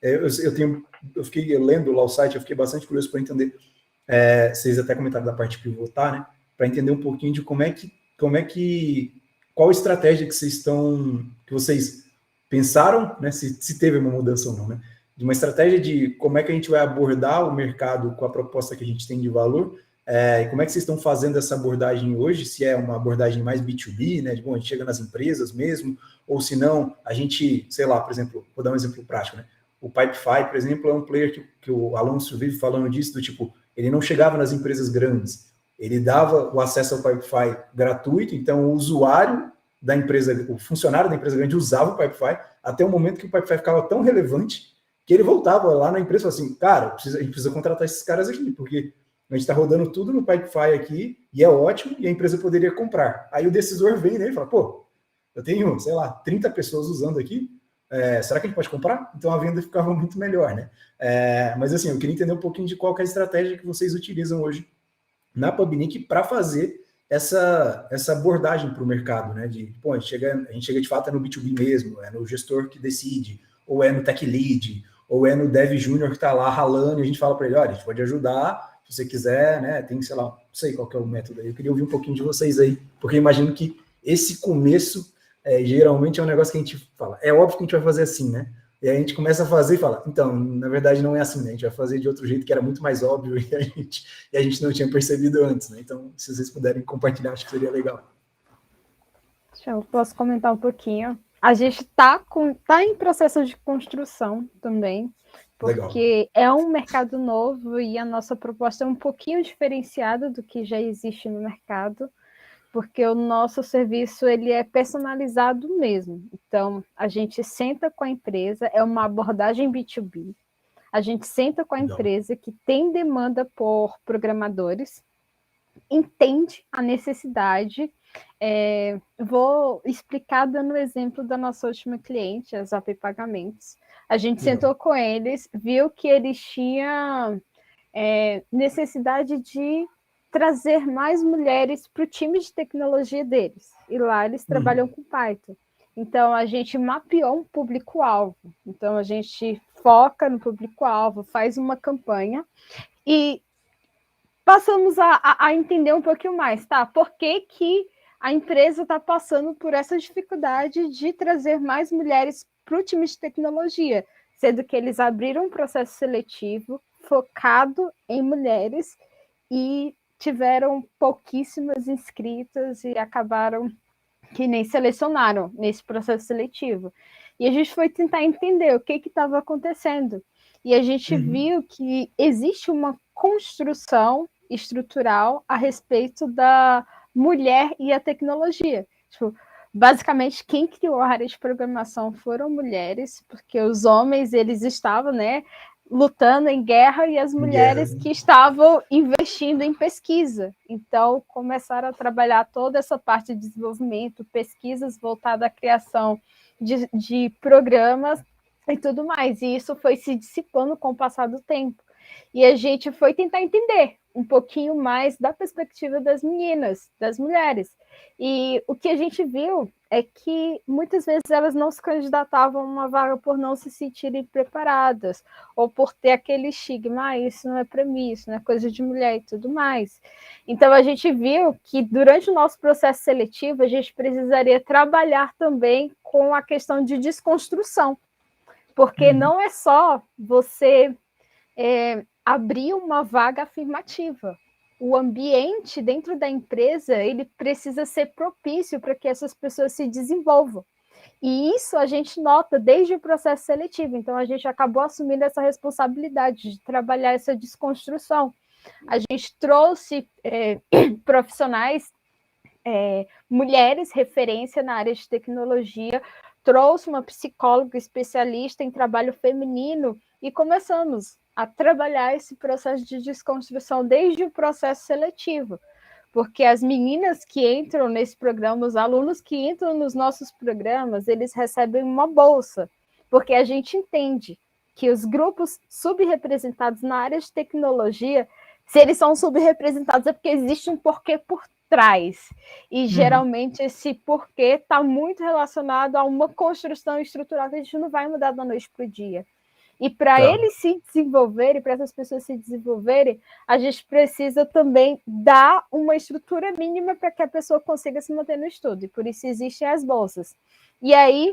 Eu fiquei lendo lá o site, eu fiquei bastante curioso para entender. Vocês até comentaram da parte pivotar, né? Para entender um pouquinho de qual estratégia que vocês pensaram, né? Se teve uma mudança ou não, né? De uma estratégia de como é que a gente vai abordar o mercado com a proposta que a gente tem de valor. E como é que vocês estão fazendo essa abordagem hoje? Se é uma abordagem mais B2B, né? A gente chega nas empresas mesmo, ou se não, a gente, sei lá, por exemplo, vou dar um exemplo prático, né? O Pipefy, por exemplo, é um player que o Alonso vive falando disso, do tipo, ele não chegava nas empresas grandes, ele dava o acesso ao Pipefy gratuito, então o usuário da empresa, o funcionário da empresa grande usava o Pipefy, até o momento que o Pipefy ficava tão relevante que ele voltava lá na empresa e falava assim, cara, a gente precisa contratar esses caras aqui, porque a gente está rodando tudo no Pipefy aqui, e é ótimo, e a empresa poderia comprar. Aí o decisor vem, né, e fala, pô, eu tenho, sei lá, 30 pessoas usando aqui, será que a gente pode comprar? Então a venda ficava muito melhor, né? Mas assim, eu queria entender um pouquinho de qual que é a estratégia que vocês utilizam hoje na Pubnic para fazer essa abordagem para o mercado, né? A gente chega de fato no B2B mesmo, é no gestor que decide, ou é no tech lead, ou é no dev júnior que está lá ralando, e a gente fala para ele, olha, a gente pode ajudar, se você quiser, né? Tem, sei lá, não sei qual que é o método aí. Eu queria ouvir um pouquinho de vocês aí, porque eu imagino que esse começo geralmente é um negócio que a gente fala, é óbvio que a gente vai fazer assim, né? E aí a gente começa a fazer e fala, então, na verdade não é assim, né? A gente vai fazer de outro jeito que era muito mais óbvio e a gente não tinha percebido antes, né? Então, se vocês puderem compartilhar, acho que seria legal. Eu posso comentar um pouquinho. A gente tá em processo de construção também, porque legal. É um mercado novo e a nossa proposta é um pouquinho diferenciada do que já existe no mercado, porque o nosso serviço ele é personalizado mesmo. Então, a gente senta com a empresa, é uma abordagem B2B, a gente senta com a empresa que tem demanda por programadores, entende a necessidade. Vou explicar dando o exemplo da nossa última cliente, a Zap Pagamentos. A gente sentou com eles, viu que eles tinham necessidade de trazer mais mulheres para o time de tecnologia deles. E lá eles trabalham com Python. Então, a gente mapeou um público-alvo. Então, a gente foca no público-alvo, faz uma campanha e passamos a entender um pouquinho mais, tá? Por que a empresa está passando por essa dificuldade de trazer mais mulheres para o time de tecnologia, sendo que eles abriram um processo seletivo focado em mulheres e tiveram pouquíssimas inscritas e acabaram que nem selecionaram nesse processo seletivo. E a gente foi tentar entender o que estava acontecendo. E a gente viu que existe uma construção estrutural a respeito da mulher e a tecnologia. Tipo, basicamente, quem criou a área de programação foram mulheres, porque os homens eles estavam, né, lutando em guerra e as mulheres que estavam investindo em pesquisa. Então, começaram a trabalhar toda essa parte de desenvolvimento, pesquisas voltadas à criação de programas e tudo mais. E isso foi se dissipando com o passar do tempo. E a gente foi tentar entender um pouquinho mais da perspectiva das meninas, das mulheres. E o que a gente viu é que muitas vezes elas não se candidatavam a uma vaga por não se sentirem preparadas, ou por ter aquele estigma, isso não é para mim, isso não é coisa de mulher e tudo mais. Então a gente viu que durante o nosso processo seletivo a gente precisaria trabalhar também com a questão de desconstrução, porque não é só você abrir uma vaga afirmativa. O ambiente dentro da empresa ele precisa ser propício para que essas pessoas se desenvolvam. E isso a gente nota desde o processo seletivo. Então, a gente acabou assumindo essa responsabilidade de trabalhar essa desconstrução. A gente trouxe profissionais, mulheres, referência na área de tecnologia, trouxe uma psicóloga especialista em trabalho feminino e começamos a trabalhar esse processo de desconstrução desde o processo seletivo, porque as meninas que entram nesse programa, os alunos que entram nos nossos programas, eles recebem uma bolsa, porque a gente entende que os grupos subrepresentados na área de tecnologia, se eles são subrepresentados é porque existe um porquê por trás, e geralmente esse porquê está muito relacionado a uma construção estrutural que a gente não vai mudar da noite para o dia. E para eles se desenvolverem, para essas pessoas se desenvolverem, a gente precisa também dar uma estrutura mínima para que a pessoa consiga se manter no estudo. E por isso existem as bolsas. E aí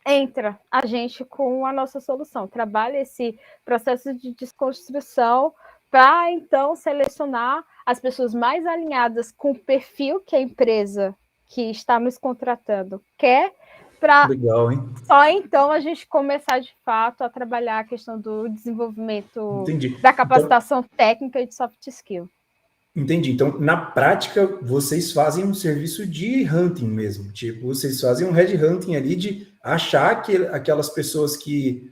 entra a gente com a nossa solução, trabalha esse processo de desconstrução para, então, selecionar as pessoas mais alinhadas com o perfil que a empresa que está nos contratando quer, para só então a gente começar de fato a trabalhar a questão do desenvolvimento da capacitação técnica e de soft skill. Entendi. Então, na prática, vocês fazem um serviço de hunting mesmo. Tipo, vocês fazem um headhunting ali de achar aquelas pessoas que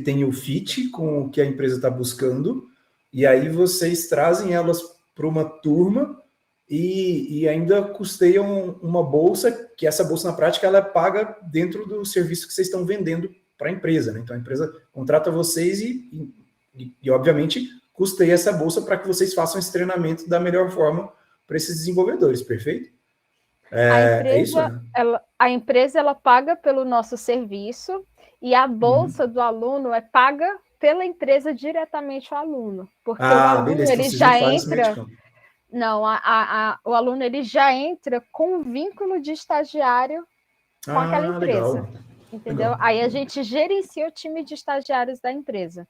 têm o fit com o que a empresa está buscando, e aí vocês trazem elas para uma turma e ainda custeiam uma bolsa, que essa bolsa, na prática, ela é paga dentro do serviço que vocês estão vendendo para a empresa, né? Então, a empresa contrata vocês e obviamente, custeia essa bolsa para que vocês façam esse treinamento da melhor forma para esses desenvolvedores, perfeito? A empresa ela paga pelo nosso serviço e a bolsa do aluno é paga pela empresa diretamente ao aluno, porque o aluno beleza, ele então já entra. Não, o aluno ele já entra com um vínculo de estagiário com aquela empresa. Legal. Entendeu? Legal. Aí a gente gerencia o time de estagiários da empresa.